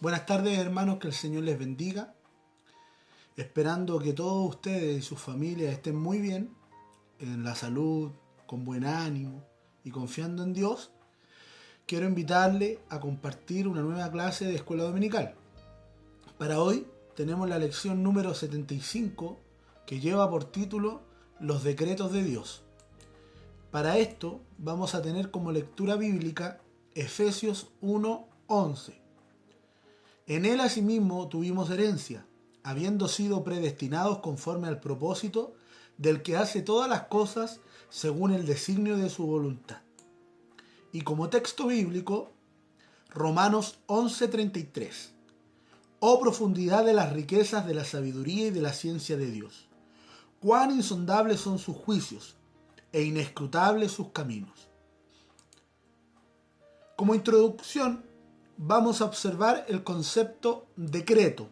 Buenas tardes, hermanos, que el Señor les bendiga. Esperando que todos ustedes y sus familias estén muy bien, en la salud, con buen ánimo y confiando en Dios. Quiero invitarle a compartir una nueva clase de escuela dominical. Para hoy tenemos la lección número 75, que lleva por título Los decretos de Dios. Para esto vamos a tener como lectura bíblica Efesios 1:11. En él asimismo tuvimos herencia, habiendo sido predestinados conforme al propósito del que hace todas las cosas según el designio de su voluntad. Y como texto bíblico, Romanos 11:33. Oh profundidad de las riquezas de la sabiduría y de la ciencia de Dios. Cuán insondables son sus juicios e inescrutables sus caminos. Como introducción, vamos a observar el concepto decreto,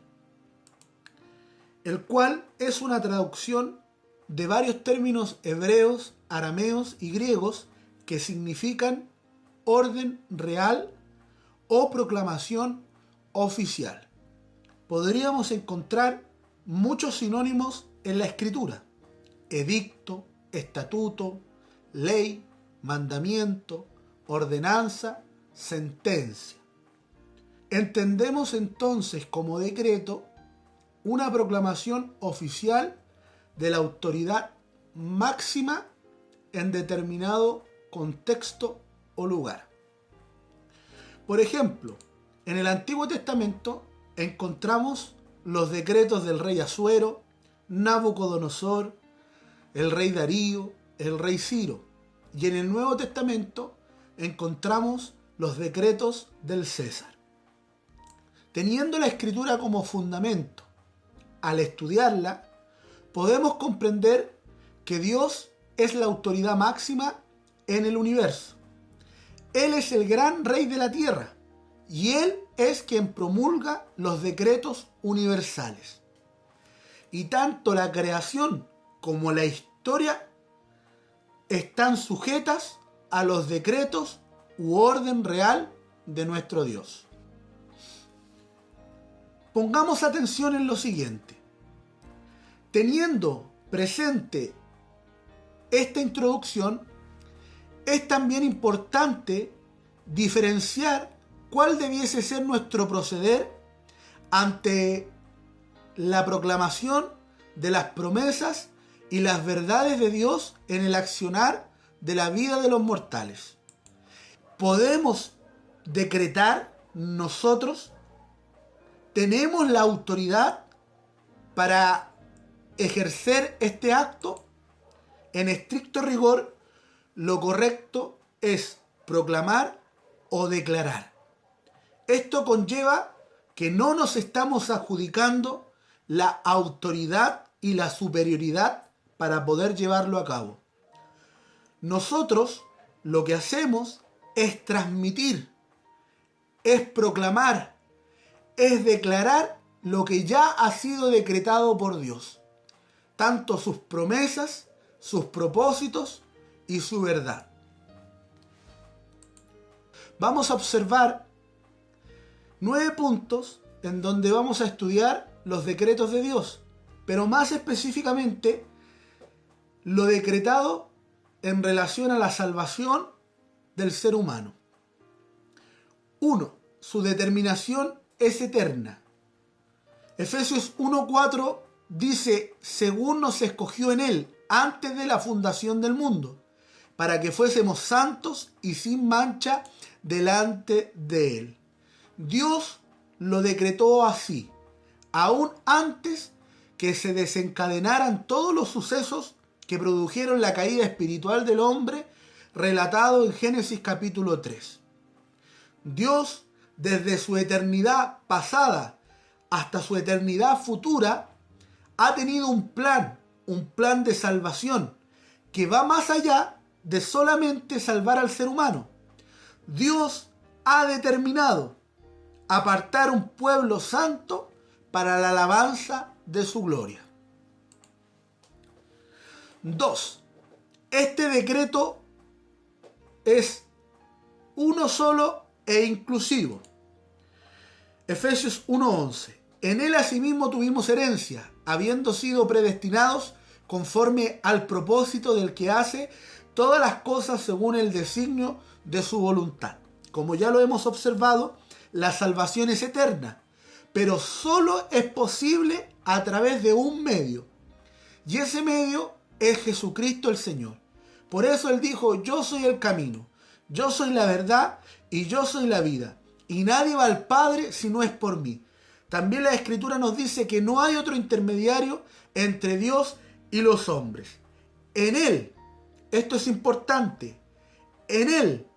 el cual es una traducción de varios términos hebreos, arameos y griegos que significan orden real o proclamación oficial. Podríamos encontrar muchos sinónimos en la escritura: edicto, estatuto, ley, mandamiento, ordenanza, sentencia. Entendemos entonces como decreto una proclamación oficial de la autoridad máxima en determinado contexto o lugar. Por ejemplo, en el Antiguo Testamento encontramos los decretos del rey Asuero, Nabucodonosor, el rey Darío, el rey Ciro. Y en el Nuevo Testamento encontramos los decretos del César. Teniendo la escritura como fundamento, al estudiarla, podemos comprender que Dios es la autoridad máxima en el universo. Él es el gran rey de la tierra y Él es quien promulga los decretos universales. Y tanto la creación como la historia están sujetas a los decretos u orden real de nuestro Dios. Pongamos atención en lo siguiente. Teniendo presente esta introducción, es también importante diferenciar cuál debiese ser nuestro proceder ante la proclamación de las promesas y las verdades de Dios en el accionar de la vida de los mortales. ¿Podemos decretar nosotros? ¿Tenemos la autoridad para ejercer este acto? En estricto rigor, lo correcto es proclamar o declarar. Esto conlleva que no nos estamos adjudicando la autoridad y la superioridad para poder llevarlo a cabo. Nosotros lo que hacemos es transmitir, es proclamar, es declarar lo que ya ha sido decretado por Dios, tanto sus promesas, sus propósitos y su verdad. Vamos a observar 9 puntos en donde vamos a estudiar los decretos de Dios, pero más específicamente lo decretado en relación a la salvación del ser humano. 1. Su determinación es eterna. Efesios 1:4 dice: según nos escogió en Él antes de la fundación del mundo, para que fuésemos santos y sin mancha delante de Él. Dios lo decretó así, aún antes que se desencadenaran todos los sucesos que produjeron la caída espiritual del hombre, relatado en Génesis capítulo 3. Dios, desde su eternidad pasada hasta su eternidad futura, ha tenido un plan de salvación que va más allá de solamente salvar al ser humano. Dios ha determinado apartar un pueblo santo para la alabanza de su gloria. 2. Este decreto es uno solo e inclusivo. Efesios 1:11. En él asimismo tuvimos herencia, habiendo sido predestinados conforme al propósito del que hace todas las cosas según el designio de su voluntad. Como ya lo hemos observado, la salvación es eterna, pero solo es posible a través de un medio. Y ese medio es Jesucristo el Señor. Por eso Él dijo, yo soy el camino, yo soy la verdad y yo soy la vida. Y nadie va al Padre si no es por mí. También la Escritura nos dice que no hay otro intermediario entre Dios y los hombres. En Él, esto es importante, en Él,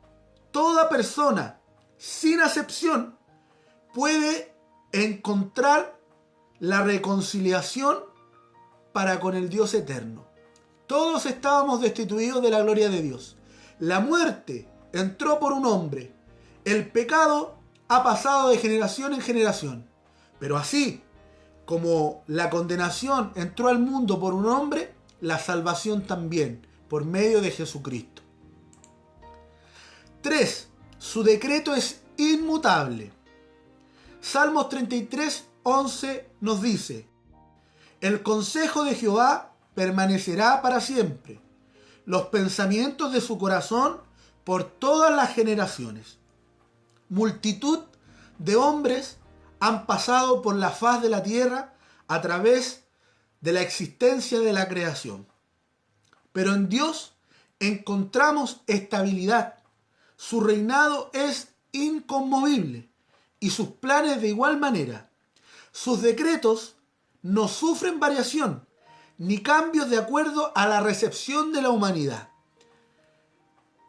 toda persona, sin acepción, puede encontrar la reconciliación para con el Dios eterno. Todos estábamos destituidos de la gloria de Dios. La muerte entró por un hombre. El pecado ha pasado de generación en generación. Pero así como la condenación entró al mundo por un hombre, la salvación también, por medio de Jesucristo. 3. Su decreto es inmutable. Salmos 33:11 nos dice: el consejo de Jehová permanecerá para siempre, los pensamientos de su corazón por todas las generaciones. Multitud de hombres han pasado por la faz de la tierra a través de la existencia de la creación. Pero en Dios encontramos estabilidad. Su reinado es inconmovible y sus planes de igual manera. Sus decretos no sufren variación ni cambios de acuerdo a la recepción de la humanidad.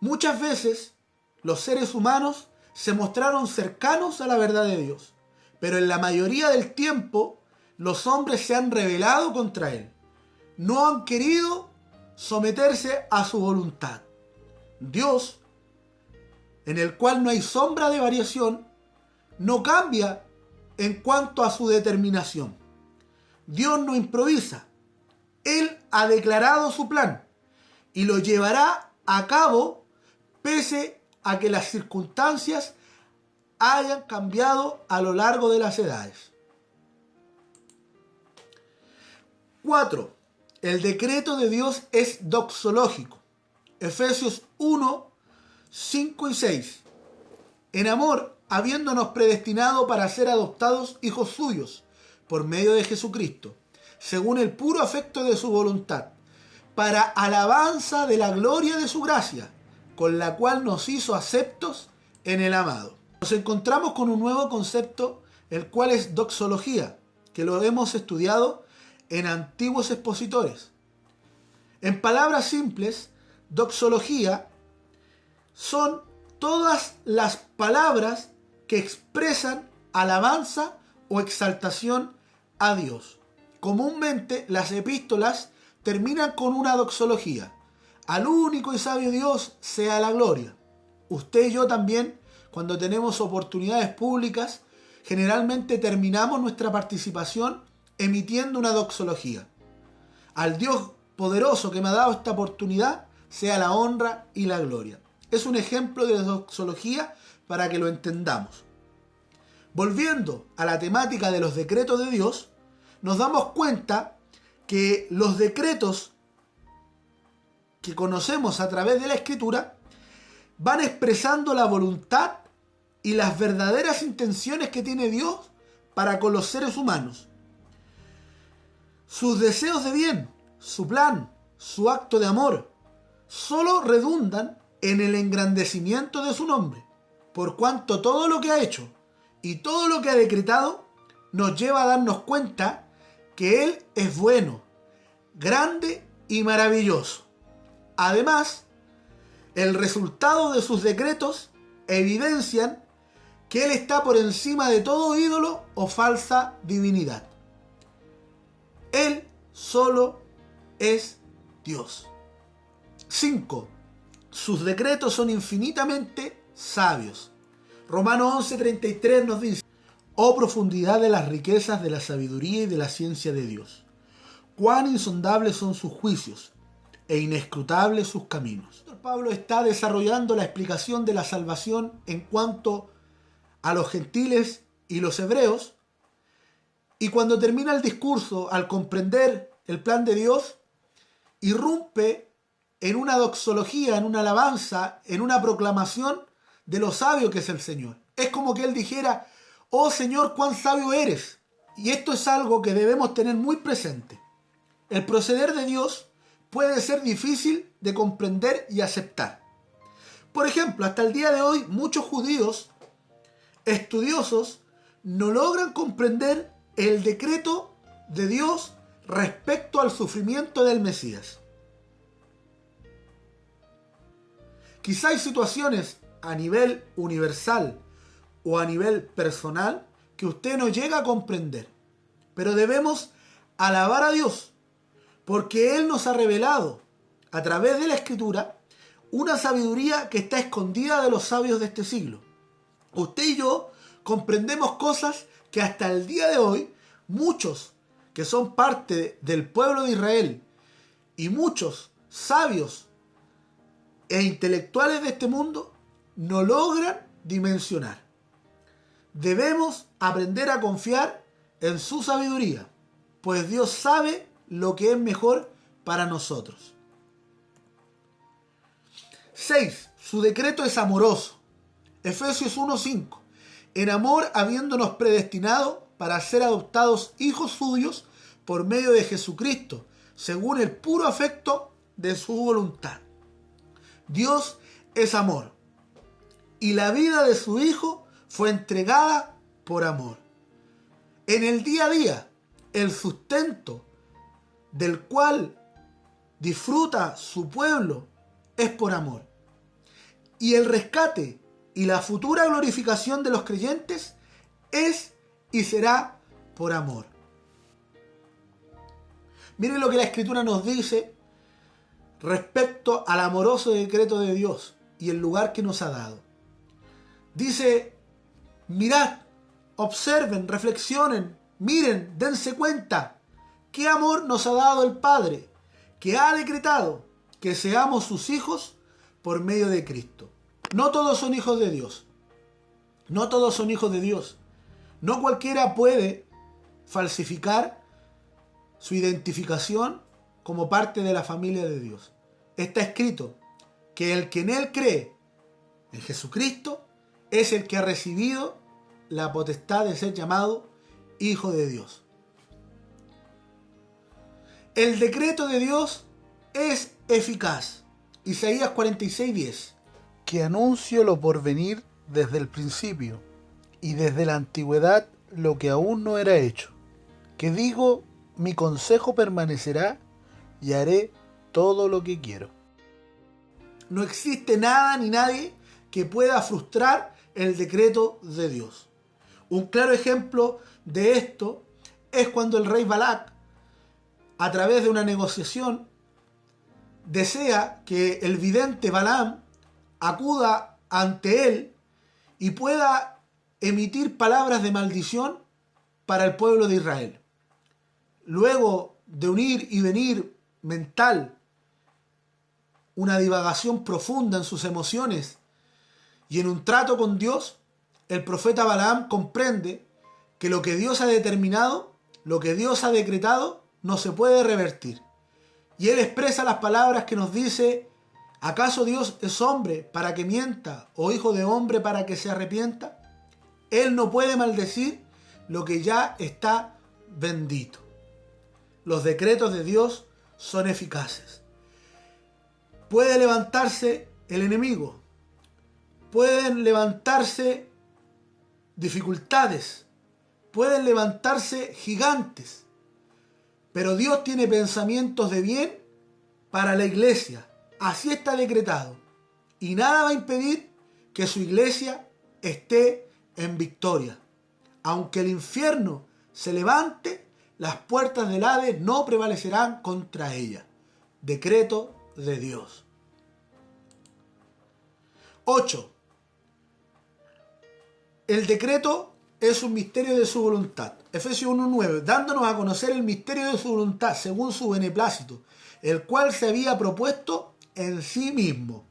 Muchas veces los seres humanos se mostraron cercanos a la verdad de Dios, pero en la mayoría del tiempo los hombres se han rebelado contra Él. No han querido someterse a su voluntad. Dios, en el cual no hay sombra de variación, no cambia en cuanto a su determinación. Dios no improvisa. Él ha declarado su plan y lo llevará a cabo pese a que las circunstancias hayan cambiado a lo largo de las edades. 4. El decreto de Dios es doxológico. Efesios 1, 5 y 6. En amor, habiéndonos predestinado para ser adoptados hijos suyos, por medio de Jesucristo, según el puro afecto de su voluntad, para alabanza de la gloria de su gracia, con la cual nos hizo aceptos en el amado. Nos encontramos con un nuevo concepto, el cual es doxología, que lo hemos estudiado en antiguos expositores. En palabras simples, doxología son todas las palabras que expresan alabanza o exaltación a Dios. Comúnmente las epístolas terminan con una doxología. Al único y sabio Dios sea la gloria. Usted y yo también, cuando tenemos oportunidades públicas, generalmente terminamos nuestra participación emitiendo una doxología. Al Dios poderoso que me ha dado esta oportunidad, sea la honra y la gloria. Es un ejemplo de doxología para que lo entendamos. Volviendo a la temática de los decretos de Dios, nos damos cuenta que los decretos que conocemos a través de la Escritura van expresando la voluntad y las verdaderas intenciones que tiene Dios para con los seres humanos. Sus deseos de bien, su plan, su acto de amor, solo redundan en el engrandecimiento de su nombre, por cuanto todo lo que ha hecho y todo lo que ha decretado nos lleva a darnos cuenta que Él es bueno, grande y maravilloso. Además, el resultado de sus decretos evidencian que Él está por encima de todo ídolo o falsa divinidad. Él solo es Dios. 5. Sus decretos son infinitamente sabios. Romanos 11:33 nos dice: oh profundidad de las riquezas de la sabiduría y de la ciencia de Dios. Cuán insondables son sus juicios e inescrutables sus caminos. Pablo está desarrollando la explicación de la salvación en cuanto a los gentiles y los hebreos, y cuando termina el discurso, al comprender el plan de Dios, irrumpe en una doxología, en una alabanza, en una proclamación de lo sabio que es el Señor. Es como que Él dijera: oh Señor, cuán sabio eres. Y esto es algo que debemos tener muy presente. El proceder de Dios puede ser difícil de comprender y aceptar. Por ejemplo, hasta el día de hoy, muchos judíos estudiosos no logran comprender el decreto de Dios respecto al sufrimiento del Mesías. Quizá hay situaciones a nivel universal o a nivel personal que usted no llega a comprender, pero debemos alabar a Dios porque Él nos ha revelado a través de la Escritura una sabiduría que está escondida de los sabios de este siglo. Usted y yo comprendemos cosas que hasta el día de hoy muchos que son parte del pueblo de Israel y muchos sabios e intelectuales de este mundo no logran dimensionar. Debemos aprender a confiar en su sabiduría, pues Dios sabe lo que es mejor para nosotros. 6. Su decreto es amoroso. Efesios 1:5. En amor, habiéndonos predestinado para ser adoptados hijos suyos por medio de Jesucristo, según el puro afecto de su voluntad. Dios es amor, y la vida de su Hijo fue entregada por amor. En el día a día, el sustento del cual disfruta su pueblo es por amor. Y el rescate y la futura glorificación de los creyentes es y será por amor. Miren lo que la Escritura nos dice respecto al amoroso decreto de Dios y el lugar que nos ha dado. Dice: mirad, observen, reflexionen, miren, dense cuenta qué amor nos ha dado el Padre, que ha decretado que seamos sus hijos por medio de Cristo. No todos son hijos de Dios. No todos son hijos de Dios. No cualquiera puede falsificar su identificación como parte de la familia de Dios. Está escrito que el que en Él cree, en Jesucristo, es el que ha recibido la potestad de ser llamado hijo de Dios. El decreto de Dios es eficaz. Isaías 46:10. Que anuncio lo por venir desde el principio, y desde la antigüedad lo que aún no era hecho. Que digo, mi consejo permanecerá, y haré todo lo que quiero. No existe nada ni nadie que pueda frustrar el decreto de Dios. Un claro ejemplo de esto es cuando el rey Balac, a través de una negociación, desea que el vidente Balaam acuda ante él y pueda emitir palabras de maldición para el pueblo de Israel. Luego de un ir y venir mental, una divagación profunda en sus emociones y en un trato con Dios, el profeta Balaam comprende que lo que Dios ha determinado, lo que Dios ha decretado, no se puede revertir. Y él expresa las palabras que nos dice: ¿acaso Dios es hombre para que mienta, o hijo de hombre para que se arrepienta? Él no puede maldecir lo que ya está bendito. Los decretos de Dios son eficaces. Puede levantarse el enemigo, pueden levantarse dificultades, pueden levantarse gigantes, pero Dios tiene pensamientos de bien para la iglesia. Así está decretado. Y nada va a impedir que su iglesia esté en victoria. Aunque el infierno se levante, las puertas del Hades no prevalecerán contra ella. Decreto de Dios. 8. El decreto es un misterio de su voluntad. Efesios 1:9, dándonos a conocer el misterio de su voluntad, según su beneplácito, el cual se había propuesto en sí mismo.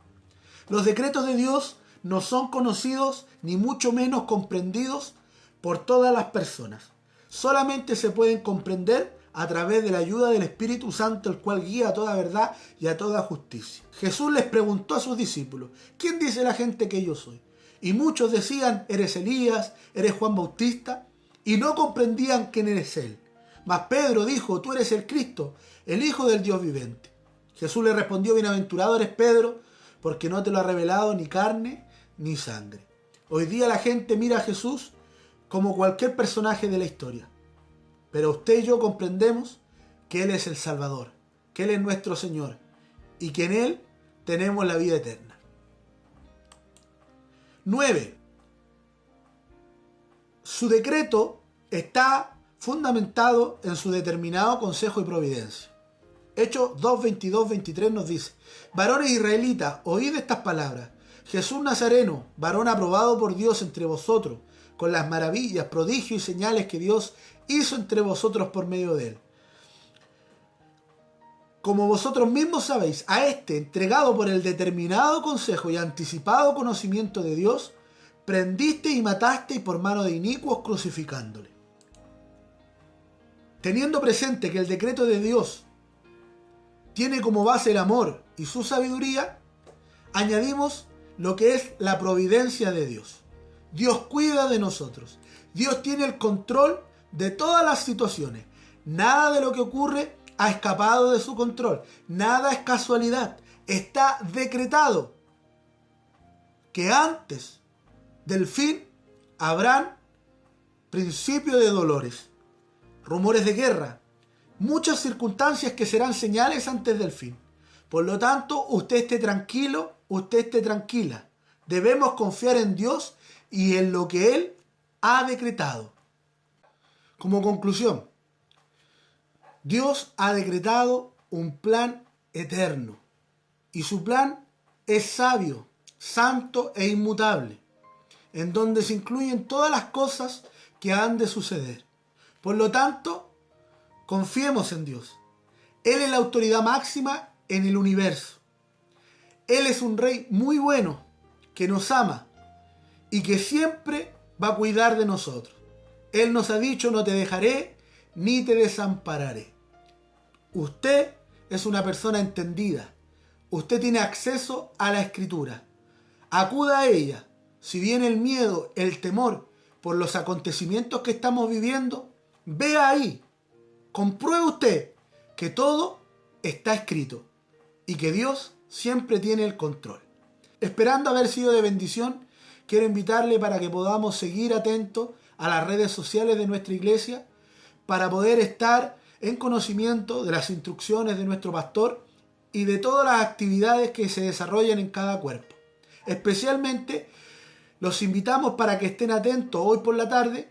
Los decretos de Dios no son conocidos ni mucho menos comprendidos por todas las personas. Solamente se pueden comprender a través de la ayuda del Espíritu Santo, el cual guía a toda verdad y a toda justicia. Jesús les preguntó a sus discípulos: ¿quién dice la gente que yo soy? Y muchos decían: eres Elías, eres Juan Bautista, y no comprendían quién eres él. Mas Pedro dijo: tú eres el Cristo, el Hijo del Dios viviente. Jesús le respondió: bienaventurado eres Pedro, porque no te lo ha revelado ni carne ni sangre. Hoy día la gente mira a Jesús como cualquier personaje de la historia. Pero usted y yo comprendemos que Él es el Salvador, que Él es nuestro Señor y que en Él tenemos la vida eterna. 9. Su decreto está fundamentado en su determinado consejo y providencia. Hechos 2, 22, 23 nos dice: varones israelitas, oíd estas palabras. Jesús Nazareno, varón aprobado por Dios entre vosotros, con las maravillas, prodigios y señales que Dios hizo entre vosotros por medio de él. Como vosotros mismos sabéis, a este, entregado por el determinado consejo y anticipado conocimiento de Dios, prendiste y mataste por mano de inicuos, crucificándole. Teniendo presente que el decreto de Dios tiene como base el amor y su sabiduría, añadimos lo que es la providencia de Dios. Dios cuida de nosotros. Dios tiene el control de todas las situaciones. Nada de lo que ocurre ha escapado de su control. Nada es casualidad. Está decretado que antes del fin habrán principio de dolores, rumores de guerra, muchas circunstancias que serán señales antes del fin. Por lo tanto, usted esté tranquilo, usted esté tranquila. Debemos confiar en Dios y en lo que Él ha decretado. Como conclusión, Dios ha decretado un plan eterno y su plan es sabio, santo e inmutable, en donde se incluyen todas las cosas que han de suceder. Por lo tanto, confiemos en Dios. Él es la autoridad máxima en el universo. Él es un rey muy bueno que nos ama y que siempre va a cuidar de nosotros. Él nos ha dicho: no te dejaré ni te desampararé. Usted es una persona entendida. Usted tiene acceso a la Escritura. Acuda a ella. Si viene el miedo, el temor por los acontecimientos que estamos viviendo, vea ahí. Compruebe usted que todo está escrito y que Dios siempre tiene el control. Esperando haber sido de bendición, quiero invitarle para que podamos seguir atentos a las redes sociales de nuestra iglesia para poder estar en conocimiento de las instrucciones de nuestro pastor y de todas las actividades que se desarrollan en cada cuerpo. Especialmente los invitamos para que estén atentos hoy por la tarde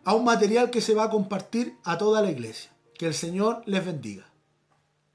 a un material que se va a compartir a toda la iglesia. Que el Señor les bendiga.